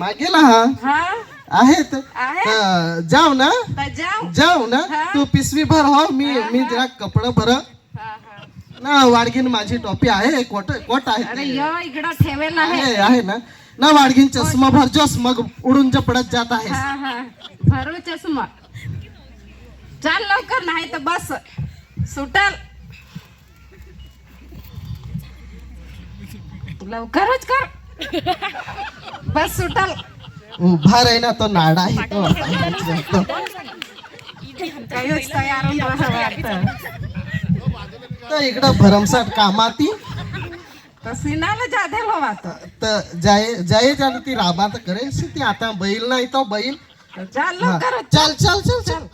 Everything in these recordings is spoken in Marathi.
मागेला हा आहेत जाऊ ना जाऊ ना तू पिशवी भर हो मी जरा कपडे भर ना वाडगीन माझी टोपी आहे कोट आहे इकडं ठेवेला आहे ना वाडगीन चष्मा भरजोस मग उडून पडत जात आहे भरू चष्मा चाल लवकर नाही तर बस सुटल लवकरच कर बस सुटल उभा राही ना तो नाडा आहे तो तर इकडं भरमसाट कामाती सीनाला जाधे होवात तर जाय जाने ती राबात करेल ती आता बैल नाही तो बैल चाल लवकर चल चल चल चल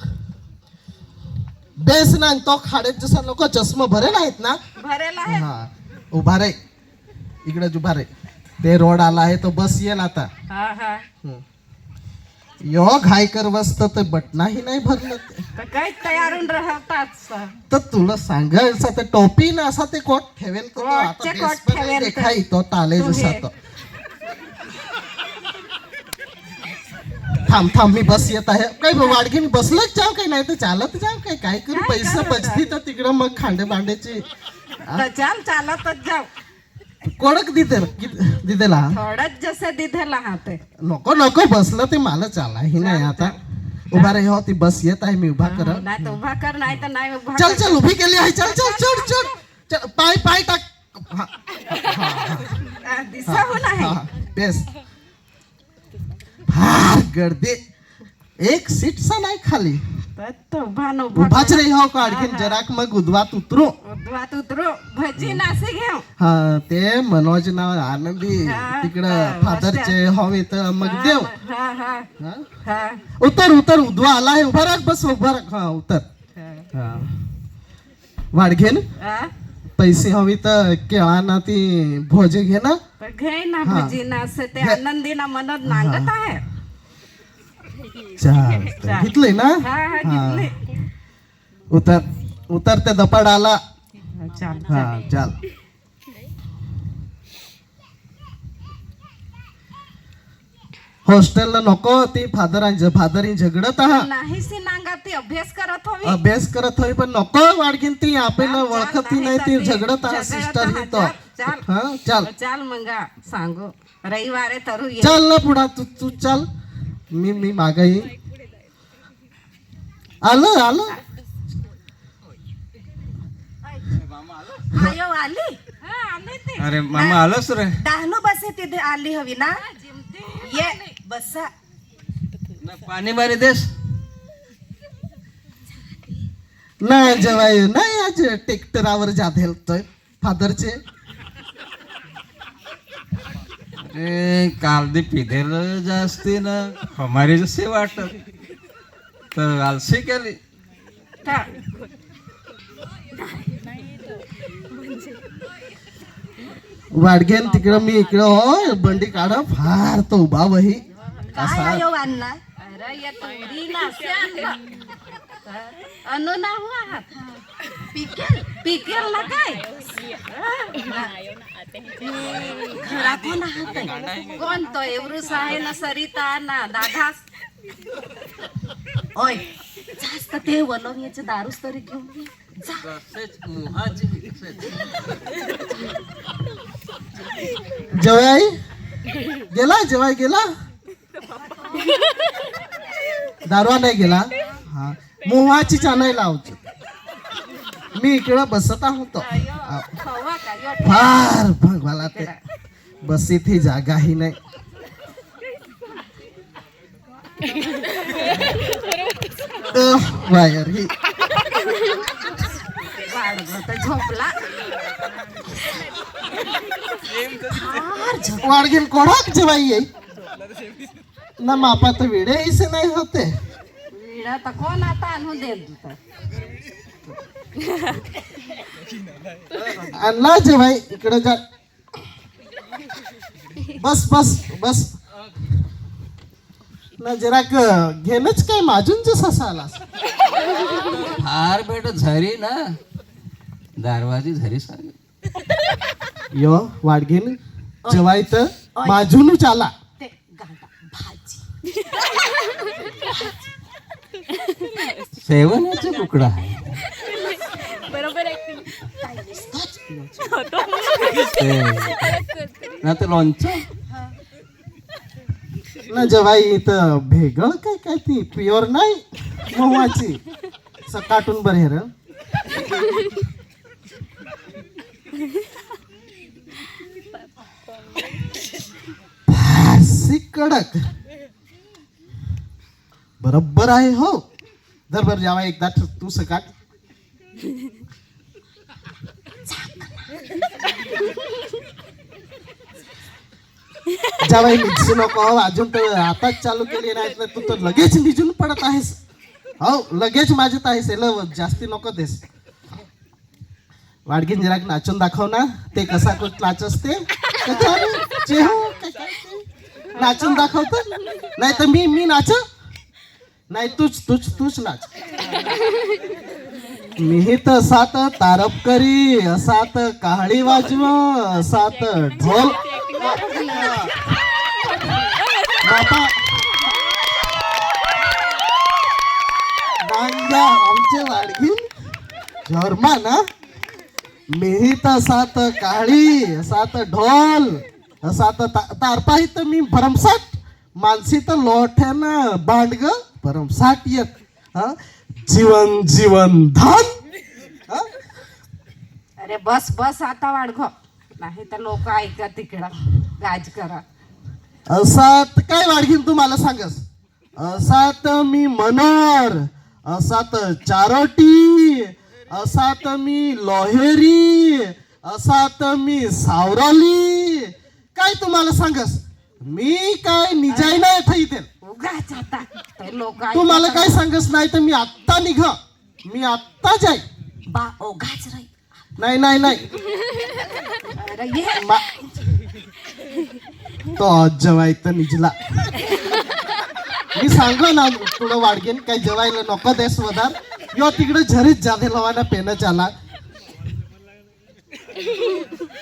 बेस ना तो खाडेत जसा लोक चष्मा भरेल आहेत ना भरेल आहे हा उभा रे इकडे उभा रे ते रोड आला आहे तो बस येईल आता यो घाई कर वस्त ते बटनाही नाही भरलं तर काही तयारून राहतात तर तुला सांगायचं ते टोपी ना असा ते कोट ठेवेल तो आता बेस पण देखाई तो ताले जसा तो थांब मी बस येत आहे काही वाडगीन बसलंच जाऊ काही नाही तर चालत जाऊ काय करू पैसे बचती तर तिकडं मग खांडे बांड्याचे चाल चालतच जाऊ कोडक दिदेला थोडंच जसं दिदेला हात नको बसलं ते मला चालाही नाही आता उभा रे हो ती बस येत आहे मी उभा कर नाही तर उभा कर नाही तर नाही उभा चल उभी केली आहे चल चढ पाय टाक दिसा हो नाही बेस फार गर्दी एक सीट सा नाही खाली उभाच रे हो का आणखीन जराक मग उद्वात उतरू भजी नासे घेऊ हा ते मनोज नाव आनंदी तिकडं फादरचे हवे तर मग देव उतर उद्वा आला आहे उभा राख बस उभा राख हा उतर वाढघेन पैसे हवी तर केळाना ती भोजे घे ना घे ना भजी नासे ते आनंदीना मनोज नांगत आहे घेतलंय ना उतर ते दपाड आला हा चाल हॉस्टेलला नको ती फादरी झगडत नाही सी नांगा ती अभ्यास करत होई पण नको वाडकीन ती आपल्याला ओळखत नाही ती झगडत सिस्टर ही तो चाल मंगा सांगू रविवारे तरू चल ना पुढा तू चल मी मागाई आलं अरे मामा आलोस रे डहाणू बसे तिथे आली हवी ना ये बसा पाणी मारी देस नाही जेवाय नाही आज ट्रॅक्टरावर जाधेल फादरचे अरे काल दे पिधेल जास्ती ना हमारी जसे वाटत तर आलसी केली वाडगेन तिकडं मी इकडं हो बंडी काढ फार तो उभा वही पिकेल ना काय कोण तो एवढूस आहे ना सरिता ना दादास ओय जास्त ते वलवण्याचे दारूस तरी घेऊन जेवाय गेला दारवा नाही गेला हा मोहाची चानाई लावची मी इकडं बसत होतो फार भगवाला ते बसीत ही जागाही नाही वायर ही झोपला वाडगीन कोणाक जेवाई येई ना मापा तर वेडे इसे नाही होते विडा तर कोण आता आणून देत अन्ना जेवाई इकडे जा बस ना जरा घेणच काय माजून जसा आलास फार बेट झरी ना दारवाजी झरी सांग यो वाडगीन जेवाय तर माजून चाला शेवण्याचा तुकडा आहे ना तर लोणचं ना जवाई इथं भेगळ काय काय ती प्युअर नाही मोवाची सकाटून बरेर फारसी कडक बरोबर आहे हो जर बर जावा एकदा तू सकाट जावाई निघू नको अजून तर आताच चालू केली नाही तू तर लगेच निजून पडत आहेस हो लगेच माझ्यात आहेस जास्ती नको देस वाडगीन जरा नाचून दाखव ना ते कसा कुठ नाच असते नाचून दाखवत नाही तर मी नाच नाही तूच नाच मी तर सात तारप करी सात काहळी वाजव सात ढोल बापा डांगा आमचे वाडगीन झोरमा ना मी तर सात काळी सात ढोल सात तारपा तर मी भरमसाट मानसी तर लोठ्यानं बांडग भरमसाट येत जीवन जीवन धन अरे बस बस आता वाढग नाही तर लोक ऐका तिकडं गाज करा असात काय वाढगीन तुम्हाला सांगस असात मी मनोर असात चारोटी असात मी लोहेरी असात मी सावराली काय तुम्हाला सांगस मी काय निजाय नाही ठेवते उगाच आता ते लोक तुम्हाला काय सांगस नाही तर मी आत्ता निघ मी आत्ता जाई बा ओघाच राही नाही नाही नाही अरे ये तो जेवाय तर निजला मी सांगो ना थोडं वाडगेन काही जेवायला नको देस वदार यो तिकडे झरीच जाते लवाना पेन चाला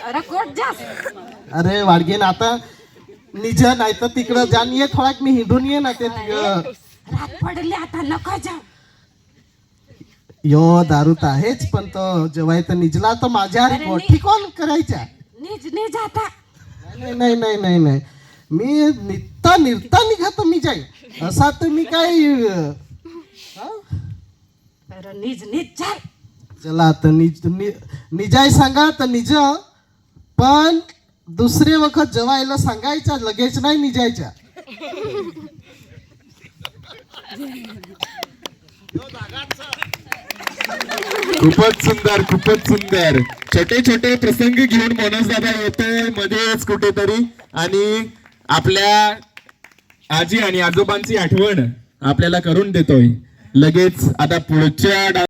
अरे कोट जास अरे वाडगेन आता निज नाही तर तिकडं जाण ये थोडा मी हिंडून ये ना ते रात पडली आता नको जा यो दारू तर आहेच पण तो जेवाय तर निजला तर माझ्या अरे गोठी कोण करायच्या निज निज आता नाही नाही नाही नाही नाही मी निघता निघत मी जाई असा तर मी काय अरे निज निज जाय चला आता निजाय सांगा तर निज पण दुसरे वखत जेवायला सांगायच्या लगेच नाही निजायच्या खूपच सुंदर छोटे छोटे प्रसंग घेऊन मनोज दादा येतोय मध्येच कुठेतरी आणि आपल्या आजी आणि आजोबांची आठवण आपल्याला करून देतोय लगेच आता पुढच्या